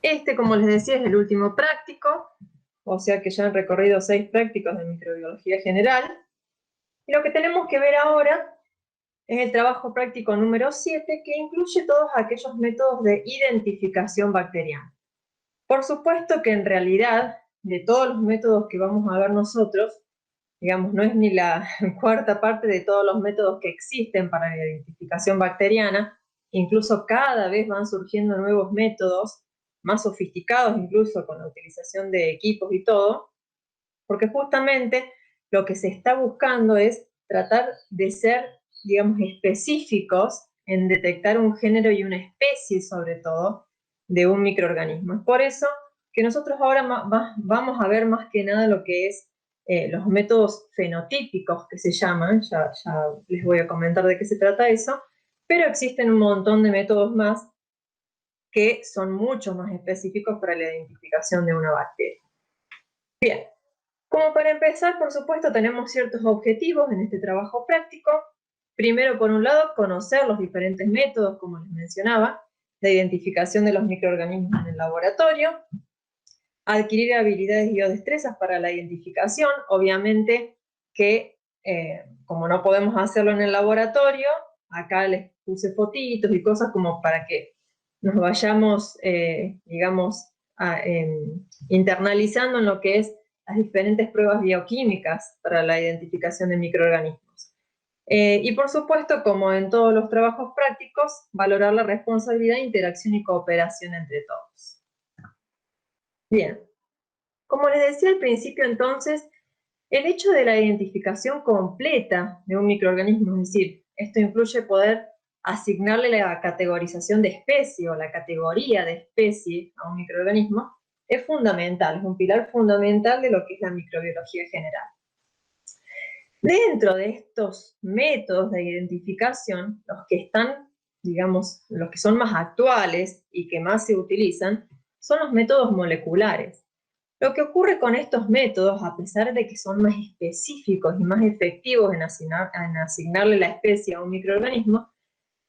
Este, como les decía, es el último práctico, o sea que ya han recorrido 6 prácticos de microbiología general. Y lo que tenemos que ver ahora es el trabajo práctico número 7, que incluye todos aquellos métodos de identificación bacteriana. Por supuesto que en realidad, de todos los métodos que vamos a ver nosotros, digamos, no es ni la cuarta parte de todos los métodos que existen para la identificación bacteriana. Incluso cada vez van surgiendo nuevos métodos, más sofisticados incluso con la utilización de equipos y todo, porque justamente lo que se está buscando es tratar de ser, digamos, específicos en detectar un género y una especie, sobre todo, de un microorganismo. Es por eso que nosotros ahora vamos a ver más que nada lo que es los métodos fenotípicos que se llaman, ya les voy a comentar de qué se trata eso, pero existen un montón de métodos más que son mucho más específicos para la identificación de una bacteria. Bien, como para empezar, por supuesto, tenemos ciertos objetivos en este trabajo práctico. Primero, por un lado, conocer los diferentes métodos, como les mencionaba, de identificación de los microorganismos en el laboratorio, adquirir habilidades y o destrezas para la identificación, obviamente que como no podemos hacerlo en el laboratorio, acá les puse fotitos y cosas como para que nos vayamos, digamos, internalizando en lo que es las diferentes pruebas bioquímicas para la identificación de microorganismos. Y por supuesto, como en todos los trabajos prácticos, valorar la responsabilidad, interacción y cooperación entre todos. Bien, como les decía al principio entonces, el hecho de la identificación completa de un microorganismo, es decir, esto incluye poder asignarle la categorización de especie o la categoría de especie a un microorganismo, es fundamental, es un pilar fundamental de lo que es la microbiología general. Dentro de estos métodos de identificación, los que están, digamos, los que son más actuales y que más se utilizan, son los métodos moleculares. Lo que ocurre con estos métodos, a pesar de que son más específicos y más efectivos en asignarle la especie a un microorganismo,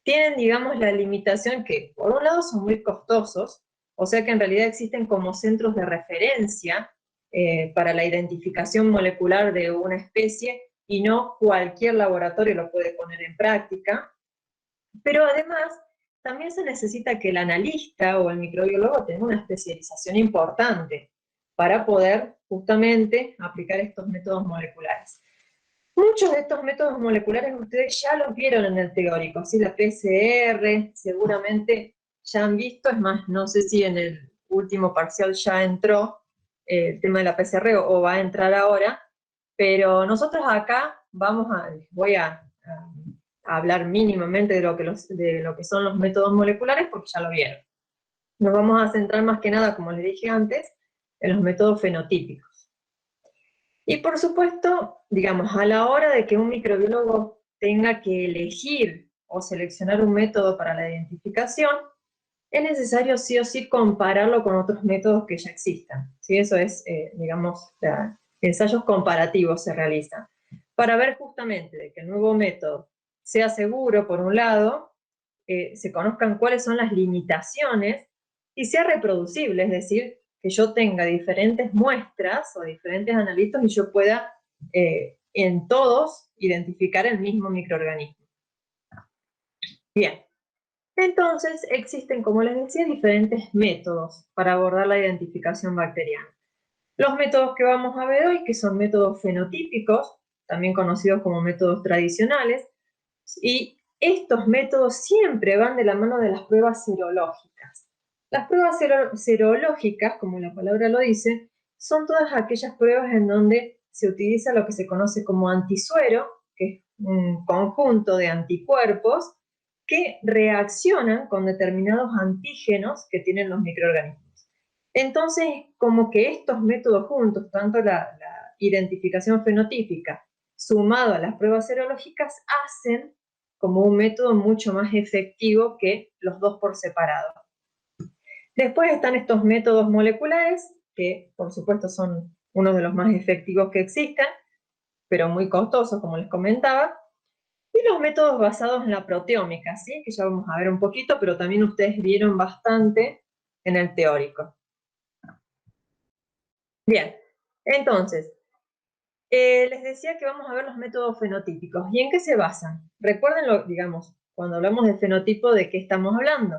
tienen, digamos, la limitación que, por un lado, son muy costosos, o sea que en realidad existen como centros de referencia para la identificación molecular de una especie y no cualquier laboratorio lo puede poner en práctica, pero además también se necesita que el analista o el microbiólogo tenga una especialización importante para poder justamente aplicar estos métodos moleculares. Muchos de estos métodos moleculares ustedes ya los vieron en el teórico, ¿sí? La PCR, seguramente ya han visto, es más, no sé si en el último parcial ya entró el tema de la PCR o va a entrar ahora, pero nosotros acá voy a hablar mínimamente de lo que son los métodos moleculares porque ya lo vieron. Nos vamos a centrar más que nada, como les dije antes, en los métodos fenotípicos. Y por supuesto, digamos, a la hora de que un microbiólogo tenga que elegir o seleccionar un método para la identificación, es necesario sí o sí compararlo con otros métodos que ya existan. ¿Sí? Eso es, digamos, ensayos comparativos se realizan, para ver justamente de que el nuevo método sea seguro, por un lado, se conozcan cuáles son las limitaciones y sea reproducible, es decir, que yo tenga diferentes muestras o diferentes analistas y yo pueda en todos identificar el mismo microorganismo. Bien, entonces existen, como les decía, diferentes métodos para abordar la identificación bacteriana. Los métodos que vamos a ver hoy, que son métodos fenotípicos, también conocidos como métodos tradicionales, y estos métodos siempre van de la mano de las pruebas serológicas. Las pruebas serológicas, como la palabra lo dice, son todas aquellas pruebas en donde se utiliza lo que se conoce como antisuero, que es un conjunto de anticuerpos que reaccionan con determinados antígenos que tienen los microorganismos. Entonces, como que estos métodos juntos, tanto la identificación fenotípica sumado a las pruebas serológicas, hacen como un método mucho más efectivo que los dos por separado. Después están estos métodos moleculares, que por supuesto son uno de los más efectivos que existen, pero muy costosos, como les comentaba, y los métodos basados en la proteómica, ¿sí? Que ya vamos a ver un poquito, pero también ustedes vieron bastante en el teórico. Bien, entonces, les decía que vamos a ver los métodos fenotípicos. ¿Y en qué se basan? Recuerden, digamos, cuando hablamos de fenotipo, ¿de qué estamos hablando?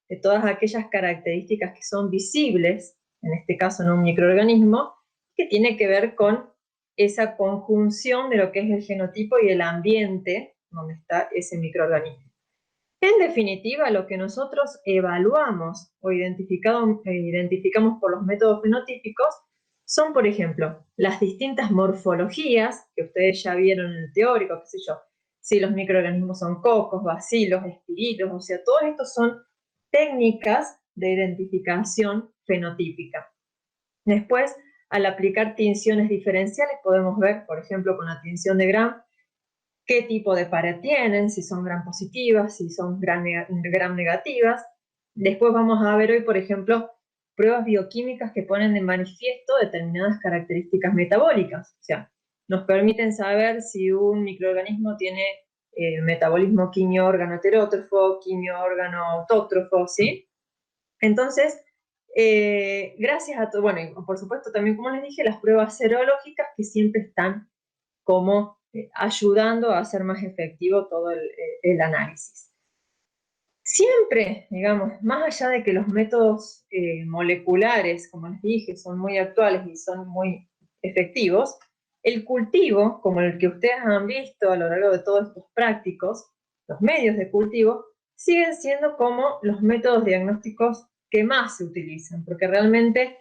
De todas aquellas características que son visibles, en este caso en un microorganismo, que tiene que ver con esa conjunción de lo que es el genotipo y el ambiente donde está ese microorganismo. En definitiva, lo que nosotros evaluamos o identificamos por los métodos fenotípicos son, por ejemplo, las distintas morfologías que ustedes ya vieron en el teórico, qué sé yo, si los microorganismos son cocos, bacilos, espirilos, o sea, todos estos son técnicas de identificación fenotípica. Después, al aplicar tinciones diferenciales, podemos ver, por ejemplo, con la tinción de Gram, qué tipo de pared tienen, si son gram positivas, si son gram negativas. Después vamos a ver hoy, por ejemplo, pruebas bioquímicas que ponen de manifiesto determinadas características metabólicas. O sea, nos permiten saber si un microorganismo tiene metabolismo quimio-órgano heterótrofo, quimio-órgano autótrofo, ¿sí? Entonces, gracias a todo, bueno, y por supuesto también, como les dije, las pruebas serológicas que siempre están como ayudando a hacer más efectivo todo el análisis. Siempre, digamos, más allá de que los métodos moleculares, como les dije, son muy actuales y son muy efectivos, el cultivo, como el que ustedes han visto a lo largo de todos estos prácticos, los medios de cultivo, siguen siendo como los métodos diagnósticos que más se utilizan, porque realmente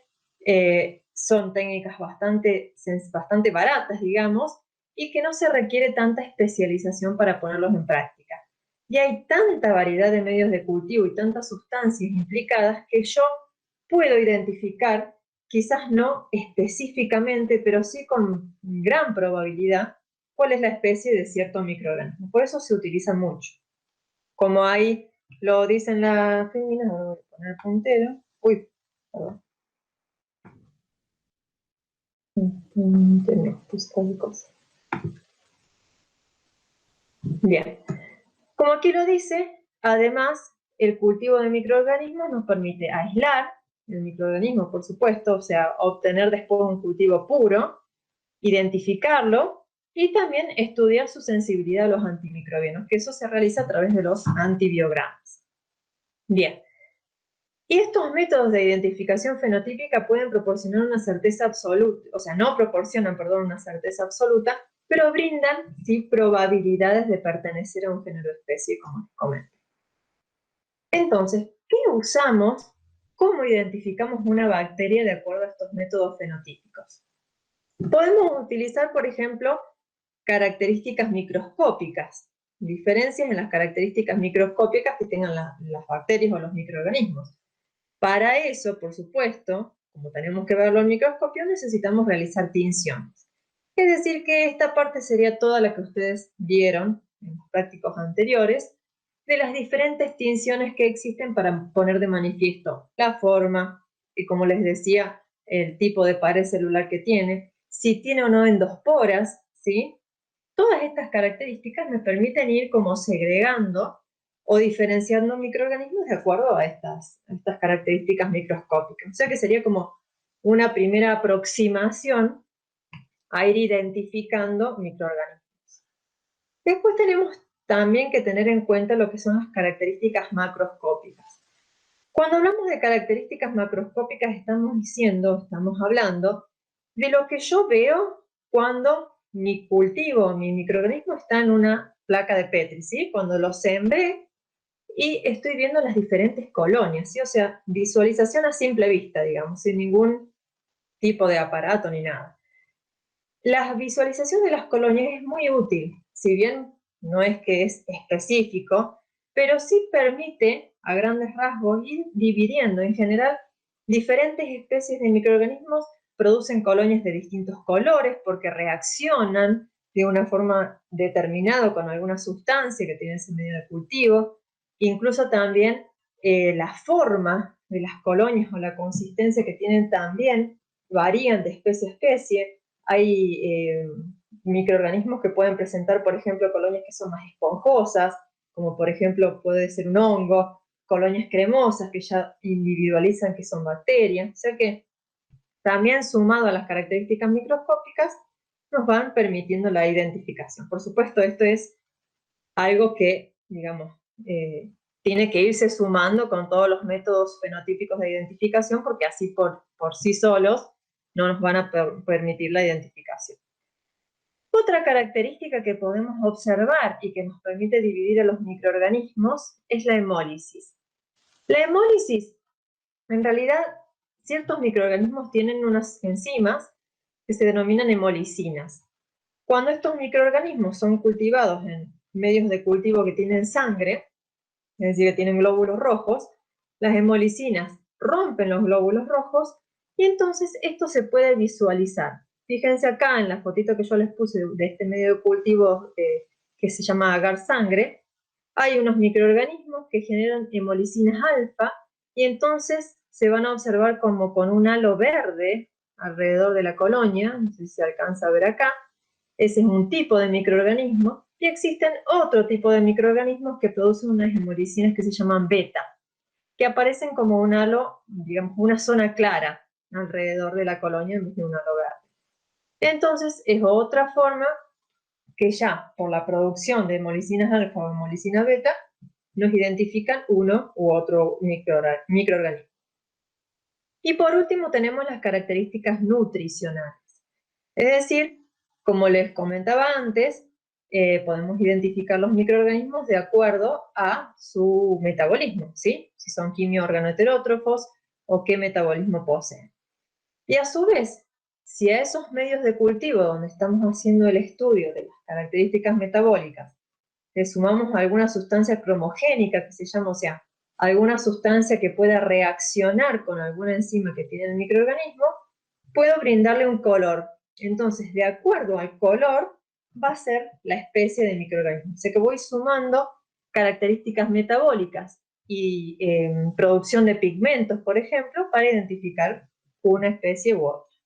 son técnicas bastante baratas, digamos, y que no se requiere tanta especialización para ponerlos en práctica. Y hay tanta variedad de medios de cultivo y tantas sustancias implicadas que yo puedo identificar, quizás no específicamente, pero sí con gran probabilidad, cuál es la especie de cierto microorganismo. Por eso se utiliza mucho. Como ahí lo dicen las féminas, voy a poner el puntero. Uy, perdón. Bien. Como aquí lo dice, además, el cultivo de microorganismos nos permite aislar el microorganismo, por supuesto, o sea, obtener después un cultivo puro, identificarlo y también estudiar su sensibilidad a los antimicrobianos, que eso se realiza a través de los antibiogramas. Bien. Y estos métodos de identificación fenotípica pueden proporcionar una certeza absoluta, o sea, no proporcionan, perdón, una certeza absoluta, pero brindan, sí, probabilidades de pertenecer a un género o especie, como les comento. Entonces, ¿qué usamos? ¿Cómo identificamos una bacteria de acuerdo a estos métodos fenotípicos? Podemos utilizar, por ejemplo, características microscópicas, diferencias en las características microscópicas que tengan las bacterias o los microorganismos. Para eso, por supuesto, como tenemos que verlo al microscopio, necesitamos realizar tinciones. Es decir, que esta parte sería toda la que ustedes vieron en los prácticos anteriores, de las diferentes tinciones que existen para poner de manifiesto la forma, y como les decía, el tipo de pared celular que tiene, si tiene o no endosporas, ¿sí? Todas estas características me permiten ir como segregando o diferenciando microorganismos de acuerdo a estas características microscópicas. O sea que sería como una primera aproximación a ir identificando microorganismos. Después tenemos también que tener en cuenta lo que son las características macroscópicas. Cuando hablamos de características macroscópicas estamos hablando de lo que yo veo cuando mi cultivo, mi microorganismo está en una placa de Petri, ¿sí? Cuando lo sembré y estoy viendo las diferentes colonias, ¿sí? O sea, visualización a simple vista, digamos, sin ningún tipo de aparato ni nada. La visualización de las colonias es muy útil, si bien no es que es específico, pero sí permite a grandes rasgos ir dividiendo. En general, diferentes especies de microorganismos producen colonias de distintos colores porque reaccionan de una forma determinada con alguna sustancia que tiene ese medio de cultivo. Incluso también la forma de las colonias o la consistencia que tienen también varían de especie a especie. Hay microorganismos que pueden presentar, por ejemplo, colonias que son más esponjosas, como por ejemplo puede ser un hongo, colonias cremosas que ya individualizan que son bacterias. O sea que también sumado a las características microscópicas nos van permitiendo la identificación. Por supuesto, esto es algo que, digamos, tiene que irse sumando con todos los métodos fenotípicos de identificación, porque así por sí solos no nos van a permitir la identificación. Otra característica que podemos observar y que nos permite dividir a los microorganismos es la hemólisis. La hemólisis, en realidad, ciertos microorganismos tienen unas enzimas que se denominan hemolicinas. Cuando estos microorganismos son cultivados en medios de cultivo que tienen sangre, es decir, que tienen glóbulos rojos, las hemolicinas rompen los glóbulos rojos y entonces esto se puede visualizar. Fíjense acá en la fotito que yo les puse de este medio de cultivo que se llama agar sangre, hay unos microorganismos que generan hemolicinas alfa y entonces se van a observar como con un halo verde alrededor de la colonia, no sé si se alcanza a ver acá. Ese es un tipo de microorganismo, y existen otro tipo de microorganismos que producen unas hemolicinas que se llaman beta, que aparecen como un halo, digamos, una zona clara alrededor de la colonia en vez de un halo verde. Entonces es otra forma que ya por la producción de hemolicinas alfa o hemolicina beta nos identifican uno u otro microorganismo. Y por último tenemos las características nutricionales. Es decir, como les comentaba antes, podemos identificar los microorganismos de acuerdo a su metabolismo, ¿sí? Si son quimio-organoheterótrofos o qué metabolismo poseen. Y a su vez, si a esos medios de cultivo donde estamos haciendo el estudio de las características metabólicas le sumamos alguna sustancia cromogénica que se llama, o sea, alguna sustancia que pueda reaccionar con alguna enzima que tiene el microorganismo, puedo brindarle un color. Entonces, de acuerdo al color, va a ser la especie de microorganismo. O sea que voy sumando características metabólicas y producción de pigmentos, por ejemplo, para identificar una especie u otra.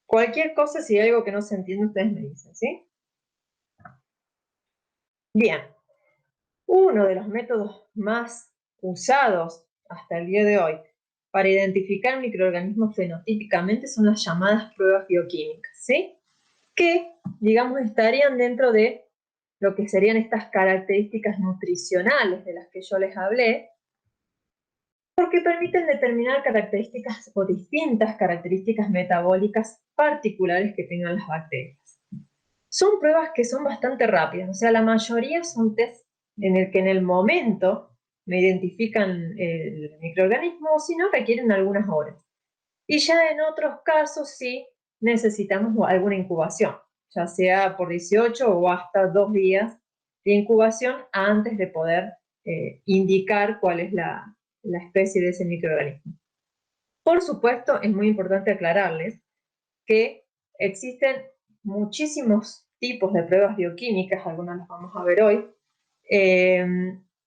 Cualquier cosa, si hay algo que no se entiende, ustedes me dicen, ¿sí? Bien, uno de los métodos más usados hasta el día de hoy para identificar microorganismos fenotípicamente son las llamadas pruebas bioquímicas, ¿sí? Que, digamos, estarían dentro de lo que serían estas características nutricionales de las que yo les hablé, porque permiten determinar características o distintas características metabólicas particulares que tengan las bacterias. Son pruebas que son bastante rápidas, o sea, la mayoría son test en el que en el momento me identifican el microorganismo, o si no, requieren algunas horas. Y ya en otros casos sí necesitamos alguna incubación, ya sea por 18 o hasta 2 días de incubación antes de poder indicar cuál es la especie de ese microorganismo. Por supuesto, es muy importante aclararles que existen muchísimos tipos de pruebas bioquímicas, algunas las vamos a ver hoy,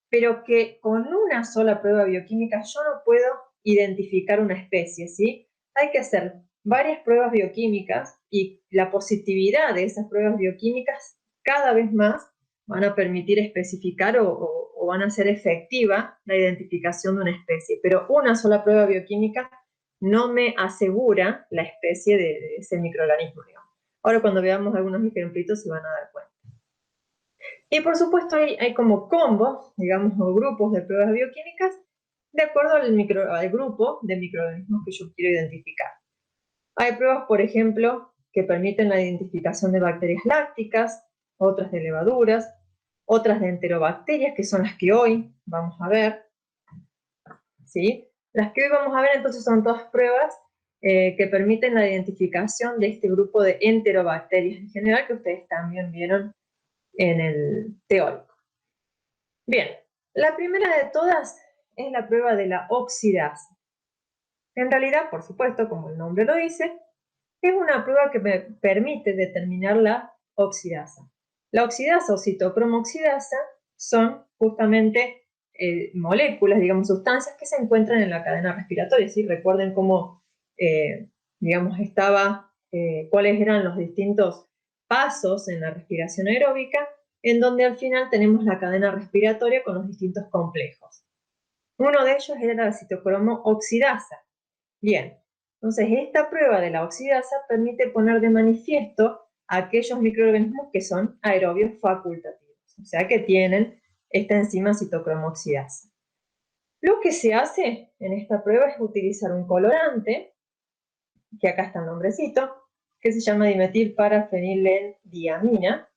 pero que con una sola prueba bioquímica yo no puedo identificar una especie, ¿sí? Hay que hacer varias pruebas bioquímicas y la positividad de esas pruebas bioquímicas cada vez más van a permitir especificar o van a hacer efectiva la identificación de una especie, pero una sola prueba bioquímica no me asegura la especie de ese microorganismo, digamos. Ahora cuando veamos algunos ejemplitos se van a dar cuenta. Y por supuesto hay como combos, digamos, o grupos de pruebas bioquímicas de acuerdo al grupo de microorganismos que yo quiero identificar. Hay pruebas, por ejemplo, que permiten la identificación de bacterias lácticas, otras de levaduras, otras de enterobacterias, que son las que hoy vamos a ver, ¿sí? Las que hoy vamos a ver entonces son todas pruebas que permiten la identificación de este grupo de enterobacterias en general que ustedes también vieron en el teórico. Bien, la primera de todas es la prueba de la oxidasa. En realidad, por supuesto, como el nombre lo dice, es una prueba que me permite determinar la oxidasa. La oxidasa o citocromoxidasa son justamente moléculas, digamos, sustancias que se encuentran en la cadena respiratoria. ¿Sí? Recuerden cómo, digamos, cuáles eran los distintos pasos en la respiración aeróbica, en donde al final tenemos la cadena respiratoria con los distintos complejos. Uno de ellos era la citocromo oxidasa. Bien, entonces esta prueba de la oxidasa permite poner de manifiesto aquellos microorganismos que son aerobios facultativos, o sea que tienen esta enzima citocromo oxidasa. Lo que se hace en esta prueba es utilizar un colorante, que acá está el nombrecito, que se llama dimetilparafenilendiamina.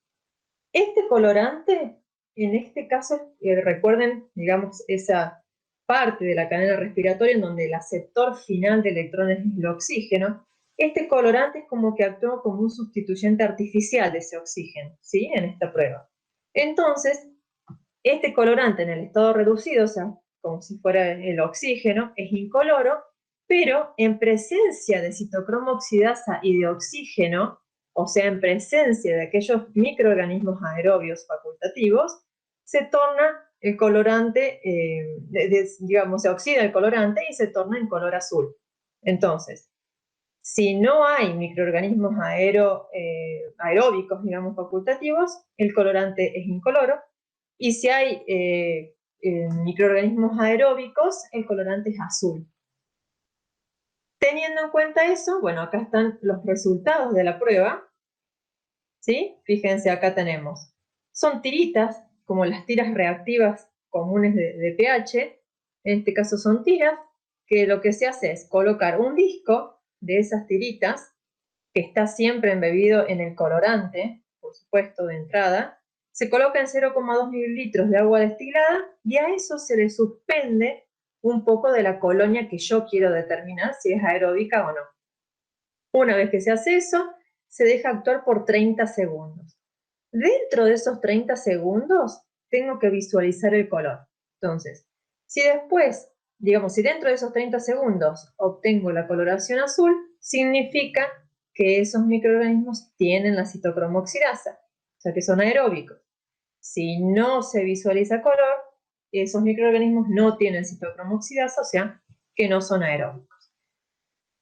Este colorante, en este caso, recuerden, digamos, esa parte de la cadena respiratoria en donde el aceptor final de electrones es el oxígeno. Este colorante es como que actúa como un sustituyente artificial de ese oxígeno, ¿sí? En esta prueba. Entonces, este colorante en el estado reducido, o sea, como si fuera el oxígeno, es incoloro, pero en presencia de citocromo oxidasa y de oxígeno, o sea, en presencia de aquellos microorganismos aerobios facultativos, se torna el colorante, digamos, se oxida el colorante y se torna en color azul. Entonces, si no hay microorganismos aeróbicos, digamos, facultativos, el colorante es incoloro, y si hay microorganismos aeróbicos, el colorante es azul. Teniendo en cuenta eso, bueno, acá están los resultados de la prueba, ¿sí? Fíjense, acá tenemos. Son tiritas, como las tiras reactivas comunes de pH, en este caso son tiras, que lo que se hace es colocar un disco de esas tiritas, que está siempre embebido en el colorante, por supuesto, de entrada, se coloca en 0,2 mililitros de agua destilada y a eso se le suspende un poco de la colonia que yo quiero determinar si es aeróbica o no. Una vez que se hace eso, se deja actuar por 30 segundos. Dentro de esos 30 segundos, tengo que visualizar el color. Entonces, si después, digamos, si dentro de esos 30 segundos obtengo la coloración azul, significa que esos microorganismos tienen la citocromo oxidasa, o sea que son aeróbicos. Si no se visualiza color, esos microorganismos no tienen citocromo oxidasa, o sea que no son aeróbicos.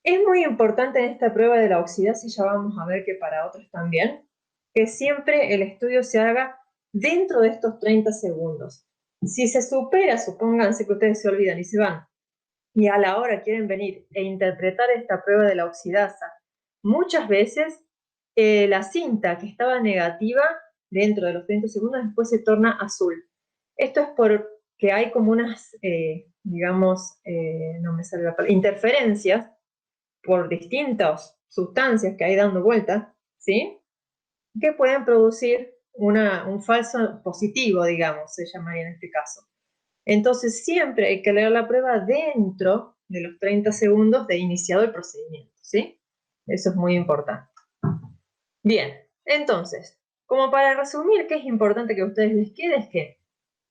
Es muy importante en esta prueba de la oxidasa, y ya vamos a ver que para otros también, que siempre el estudio se haga dentro de estos 30 segundos. Si se supera, supónganse que ustedes se olvidan y se van, y a la hora quieren venir e interpretar esta prueba de la oxidasa, muchas veces la cinta que estaba negativa dentro de los 30 segundos después se torna azul. Esto es porque hay como unas, digamos, no me sale la palabra, interferencias por distintas sustancias que hay dando vuelta, ¿sí? Que pueden producir un falso positivo, digamos, se llamaría en este caso. Entonces siempre hay que leer la prueba dentro de los 30 segundos de iniciado el procedimiento, ¿sí? Eso es muy importante. Bien, entonces, como para resumir, ¿qué es importante que a ustedes les quede? Es que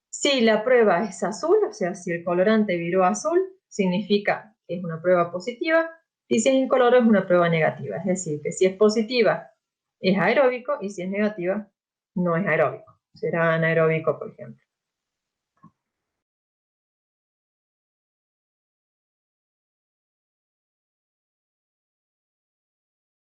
si la prueba es azul, o sea, si el colorante viró azul, significa que es una prueba positiva, y si es incoloro es una prueba negativa. Es decir, que si es positiva es aeróbico y si es negativa no es aeróbico. Será anaeróbico, por ejemplo.